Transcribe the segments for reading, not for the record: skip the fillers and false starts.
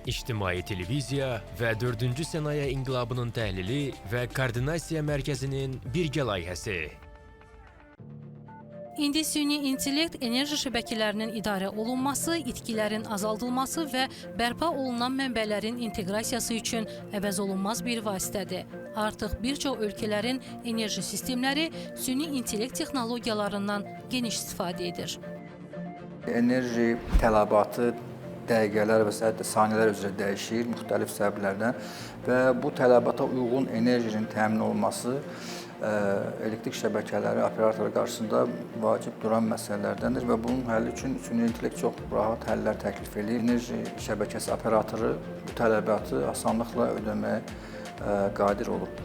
İctimai televiziya və 4-cü sənaye inqilabının təhlili və koordinasiya mərkəzinin birgə layihəsi. İndi süni intellekt enerji şəbəkələrinin idarə olunması, itkilərin azaldılması və bərpa olunan mənbələrin inteqrasiyası üçün əvəzolunmaz bir vasitədir. Artıq bir çox ölkələrin enerji sistemləri süni intellekt texnologiyalarından geniş istifadə edir. Enerji tələbatı dəqiqələr və saniyələr üzrə dəyişir müxtəlif səbəblərdən və bu tələbata uyğun enerjinin təmin olunması elektrik şəbəkələri operatorları qarşısında vacib duran məsələlərdəndir və bunun həlli üçün süni intellekt çox rahat həllər təklif edir. Enerji şəbəkəsi operatoru bu tələbatı asanlıqla ödəməyə qadir olub.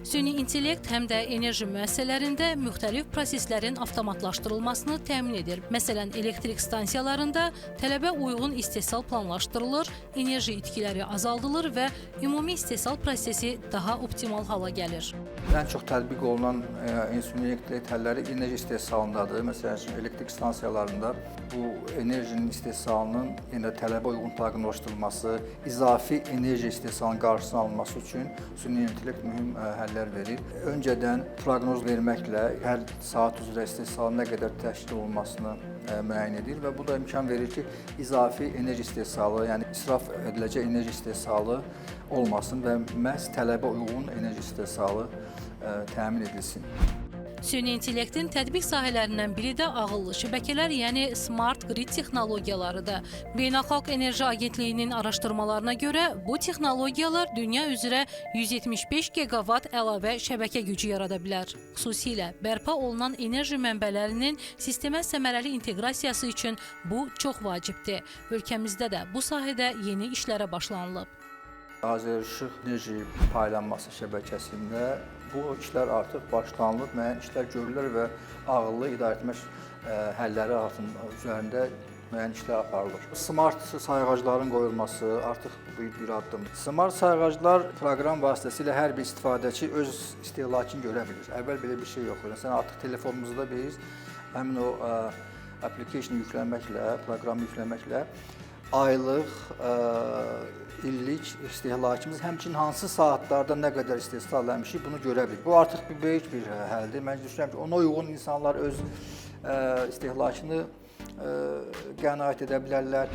Süni intellekt həm də enerji müəssisələrində müxtəlif proseslərin avtomatlaşdırılmasını təmin edir. Məsələn, elektrik stansiyalarında tələbə uyğun istehsal planlaşdırılır, enerji itkiləri azaldılır və ümumi istehsal prosesi daha optimal hala gəlir. Ən çox tətbiq olunan süni intellekt həlləri enerji istehsalındadır. Məsələn, elektrik stansiyalarında bu enerjinin istehsalının yenə tələbə uyğun proqnozlaşdırılması, izafi enerji istehsalının qarşısının alınması üçün süni intellekt mühüm həllər verir. Öncədən proqnoz verməklə hər saat üzrə istehsalın nə qədər təşkil olunmasını müəyyən edir və bu da imkan verir ki, izafi enerji istehsalı, yəni israf ediləcək enerji istehsalı olmasın və məhz tələbə uyğun enerji istehsalı təmin edilsin. Süni intellektin tətbiq sahələrindən biri də ağıllı şəbəkələr, yəni Smart Grid texnologiyalarıdır. Beynəlxalq Enerji Agentliyinin araşdırmalarına görə bu texnologiyalar dünya üzrə 175 gigavat əlavə şəbəkə gücü yarada bilər. Xüsusilə bərpa olunan enerji mənbələrinin sistemə səmərəli inteqrasiyası üçün bu çox vacibdir. Ölkəmizdə də bu sahədə yeni işlərə başlanılıb. Azərişıq enerji paylanması şəbəkəsində bu işlər artıq başlanılıb, müəyyən işlər görülür və ağıllı idarəetmə həlləri üzərində müəyyən işlər aparılır. Smart sayğacların qoyulması artıq bir addım. Smart sayğaclar proqram vasitəsilə hər bir istifadəçi öz istehlakını görə bilir. Əvvəl belə bir şey yox idi. Məsələn, artıq telefonumuzda biz həmin o application yüklənməklə, proqramı yüklənməklə aylıq, illik istehlakımız, həmçinin hansı saatlarda nə qədər istehsal etmişik, bunu görə bilir. Bu artıq böyük bir həldir. Mən düşünürəm ki, ona uyğun insanlar öz istehlakını qənaət edə bilərlər.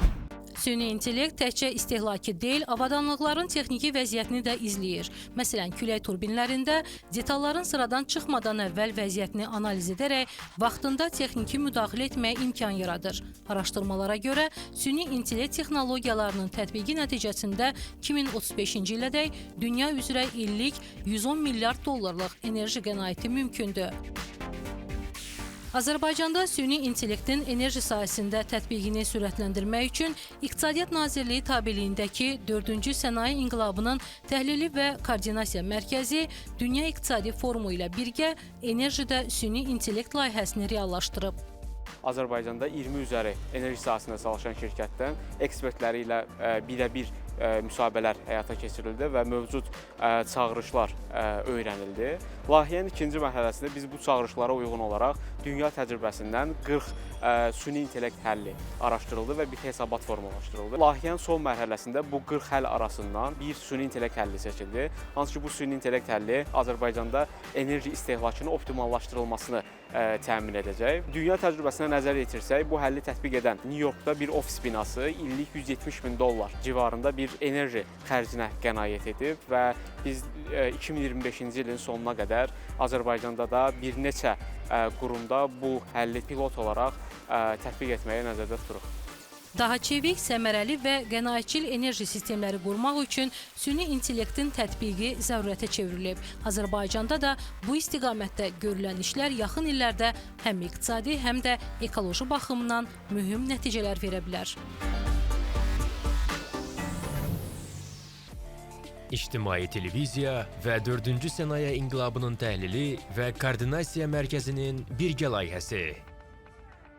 Süni intellekt təkcə istehlakı deyil, avadanlıqların texniki vəziyyətini də izləyir. Məsələn, külək turbinlərində detalların sıradan çıxmadan əvvəl vəziyyətini analiz edərək vaxtında texniki müdaxilə etməyə imkan yaradır. Araşdırmalara görə süni intellekt texnologiyalarının tətbiqi nəticəsində 2035-ci ilədək dünya üzrə illik 110 milyard dollarlıq enerji qənaəti mümkündür. Azərbaycanda süni intellektin enerji sahəsində tətbiqini sürətləndirmək üçün İqtisadiyyat Nazirliyi tabeliyindəki 4-cü sənaye inqilabının təhlili və koordinasiya mərkəzi Dünya İqtisadi Forumu ilə birgə enerjidə süni intellekt layihəsini reallaşdırıb. Azərbaycanda 20 üzəri enerji sahəsində çalışan şirkətdən ekspertləri ilə birə-bir müsahibələr həyata keçirildi və mövcud çağırışlar öyrənildi. Layihənin ikinci mərhələsində biz bu çağırışlara uyğun olaraq dünya təcrübəsindən 40 süni intellekt həlli araşdırıldı və bir hesabat formalaşdırıldı. Layihənin son mərhələsində bu 40 həll arasından bir süni intellekt həlli seçildi. Hansı ki, bu süni intellekt həlli Azərbaycanda enerji istehlakının optimallaşdırılmasını təmin edəcək. Dünya təcrübəsinə nəzər yetirsək, bu həlli tətbiq edən New Yorkda bir ofis binası illik 170 min dollar civarında bir enerji xərcinə qənaət edib və biz 2025-ci ilin sonuna qədər Azərbaycanda da bir neçə qurumda bu həlli pilot olaraq tətbiq etməyə nəzərdə tuturuq. Daha çevik, səmərəli və qənaətçil enerji sistemləri qurmaq üçün süni intellektin tətbiqi zərurətə çevrilib. Azərbaycanda da bu istiqamətdə görülən işlər yaxın illərdə həm iqtisadi, həm də ekoloji baxımdan mühüm nəticələr verə bilər. İctimai televiziya və 4-cü sənaye inqilabının təhlili və koordinasiya mərkəzinin birgə layihəsi.